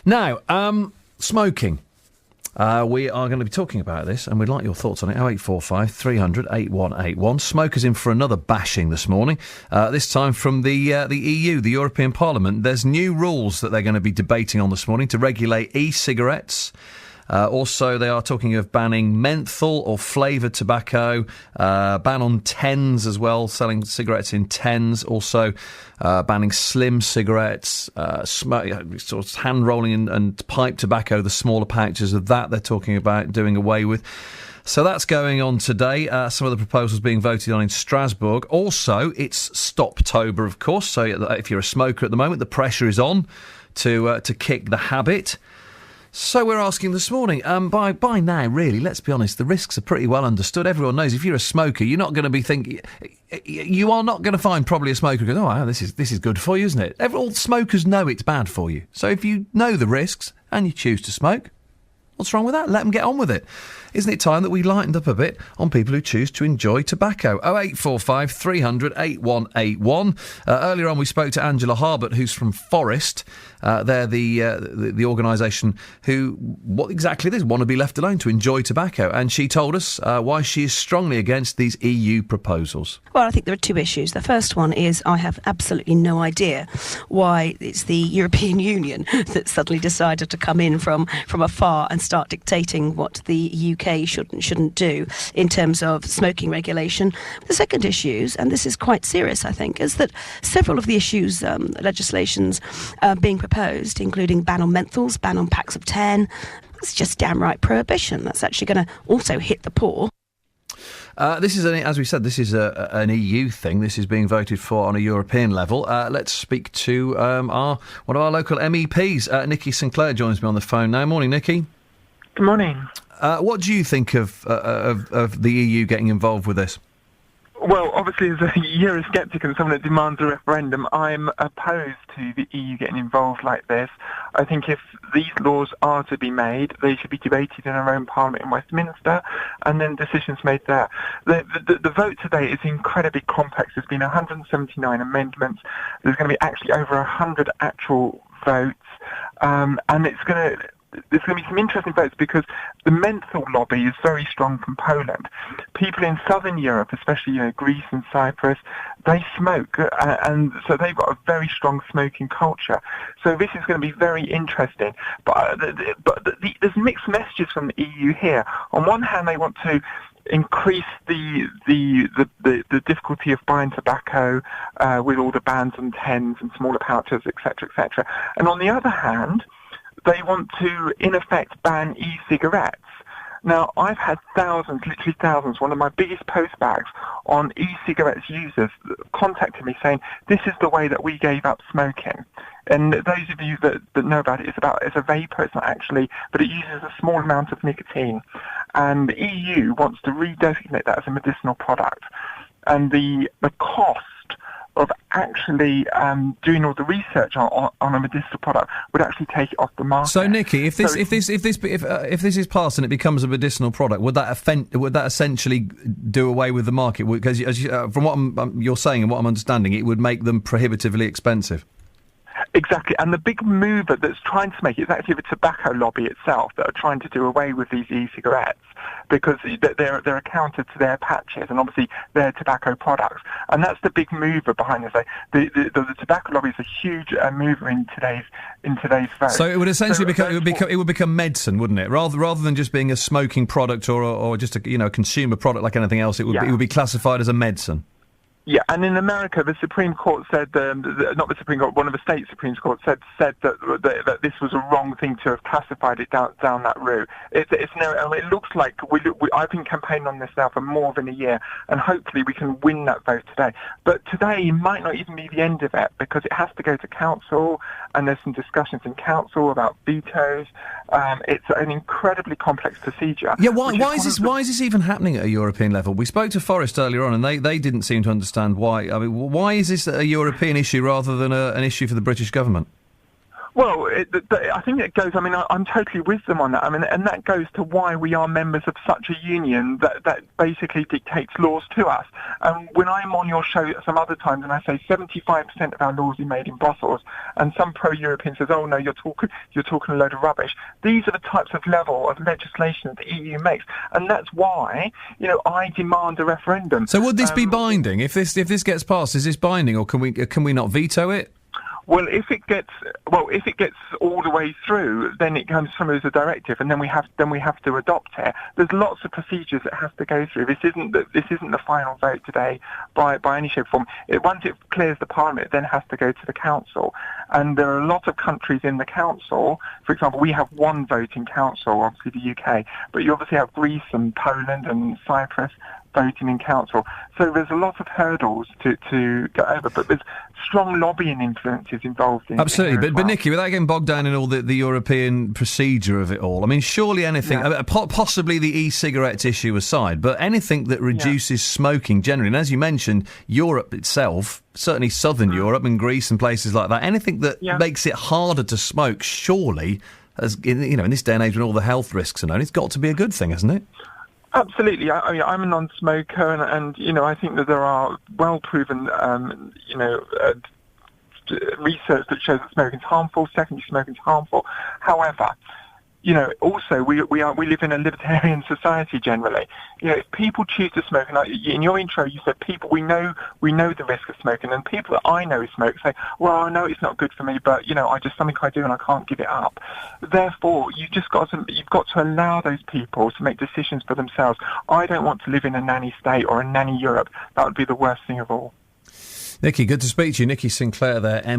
Now, smoking. We are going to be talking about this, and we'd like your thoughts on it. 0845 300 8181. Smokers in for another bashing this morning, this time from the EU, the European Parliament. There's new rules that they're going to be debating on this morning to regulate e-cigarettes. Also, they are talking of banning menthol or flavoured tobacco, ban on tens as well, selling cigarettes in tens. Also, banning slim cigarettes, sort of hand-rolling and pipe tobacco, the smaller pouches of that they're talking about doing away with. So that's going on today. Some of the proposals being voted on in Strasbourg. Also, it's Stoptober, of course. So if you're a smoker at the moment, the pressure is on to kick the habit. So we're asking this morning, by now, really, let's be honest, the risks are pretty well understood. Everyone knows if you're a smoker, you're not going to be thinking... You are not going to find probably a smoker who goes, oh, wow, this is good for you, isn't it? All smokers know it's bad for you. So if you know the risks and you choose to smoke, what's wrong with that? Let them get on with it. Isn't it time that we lightened up a bit on people who choose to enjoy tobacco? 0845 300 8181. Earlier on, we spoke to Angela Harbert, who's from Forest. They're the organisation who, what exactly this, want to be left alone to enjoy tobacco. And she told us why she is strongly against these EU proposals. Well, I think there are two issues. The first one is I have absolutely no idea why it's the European Union that suddenly decided to come in from afar and start dictating what the UK shouldn't do in terms of smoking regulation. The second issue, and this is quite serious, I think, is that several of the issues, legislations being proposed, including ban on menthols, ban on packs of 10, it's just downright prohibition. That's actually going to also hit the poor. This is, as we said, this is an EU thing. This is being voted for on a European level. Let's speak to one of our local MEPs. Nikki Sinclaire joins me on the phone now. Morning, Nikki. Good morning. What do you think of the EU getting involved with this? Well, obviously, as a Eurosceptic and someone that demands a referendum, I'm opposed to the EU getting involved like this. I think if these laws are to be made, they should be debated in our own Parliament in Westminster, and then decisions made there. The vote today is incredibly complex. There's been 179 amendments. There's going to be actually over 100 actual votes, and there's going to be some interesting votes because the menthol lobby is very strong from Poland. People in southern Europe, especially Greece and Cyprus, they smoke, and so they've got a very strong smoking culture. So this is going to be very interesting. But there's mixed messages from the EU here. On one hand, they want to increase the difficulty of buying tobacco with all the bans on tens and smaller pouches, etc., etc. And on the other hand, they want to, in effect, ban e-cigarettes. Now, I've had thousands, literally thousands, one of my biggest postbags on e-cigarettes users contacted me saying, this is the way that we gave up smoking. And those of you that know about it, it's a vapor, it's not actually, but it uses a small amount of nicotine. And the EU wants to redesignate that as a medicinal product. And the cost of actually doing all the research on a medicinal product would actually take it off the market. So, Nikki, if this is passed and it becomes a medicinal product, would that essentially do away with the market? Because from what you're saying and what I'm understanding, it would make them prohibitively expensive. Exactly, and the big mover that's trying to make it is actually the tobacco lobby itself that are trying to do away with these e-cigarettes because they're accounted to their patches and obviously their tobacco products, and that's the big mover behind this. The tobacco lobby is a huge mover in today's vote. So it would essentially become medicine, wouldn't it? Rather than just being a smoking product or just a consumer product like anything else, it would be classified as a medicine. Yeah, and in America, the Supreme Court said, not the Supreme Court, one of the state Supreme Courts said that this was a wrong thing to have classified it down that route. It looks like I've been campaigning on this now for more than a year, and hopefully we can win that vote today. But today might not even be the end of it because it has to go to council, and there's some discussions in council about vetoes. It's an incredibly complex procedure. Yeah, why is this even happening at a European level? We spoke to Forest earlier on, and they didn't seem to understand why. I mean, why is this a European issue rather than an issue for the British government? Well, I think it goes. I mean, I'm totally with them on that. I mean, and that goes to why we are members of such a union that basically dictates laws to us. When I'm on your show some other times and I say 75% of our laws are made in Brussels, and some pro-European says, "Oh no, you're talking a load of rubbish." These are the types of level of legislation that the EU makes, and that's why I demand a referendum. So would this be binding if this gets passed? Is this binding, or can we not veto it? Well, if it gets all the way through, then it comes through as a directive, and then we have to adopt it. There's lots of procedures that have to go through. This isn't the final vote today by any shape or form. Once it clears the Parliament, it then has to go to the Council, and there are a lot of countries in the Council. For example, we have one vote in Council, obviously the UK, but you obviously have Greece and Poland and Cyprus voting in Council. So there's a lot of hurdles to get over, but there's strong lobbying influences involved in Absolutely, it. But Nikki, without getting bogged down in all the European procedure of it all, I mean, surely anything, possibly the e-cigarettes issue aside, but anything that reduces smoking generally, and as you mentioned, Europe itself, certainly southern Europe and Greece and places like that, anything that makes it harder to smoke, surely, as in this day and age when all the health risks are known, it's got to be a good thing, hasn't it? Absolutely. I'm a non-smoker, and I think that there are well-proven, research that shows that smoking is harmful. Secondary smoking is harmful. However, also we live in a libertarian society generally. If people choose to smoke, and in your intro you said people we know the risk of smoking, and people that I know who smoke say, well, I know it's not good for me, but something I do and I can't give it up. Therefore, you've got to allow those people to make decisions for themselves. I don't want to live in a nanny state or a nanny Europe. That would be the worst thing of all. Nikki, good to speak to you. Nikki Sinclaire there.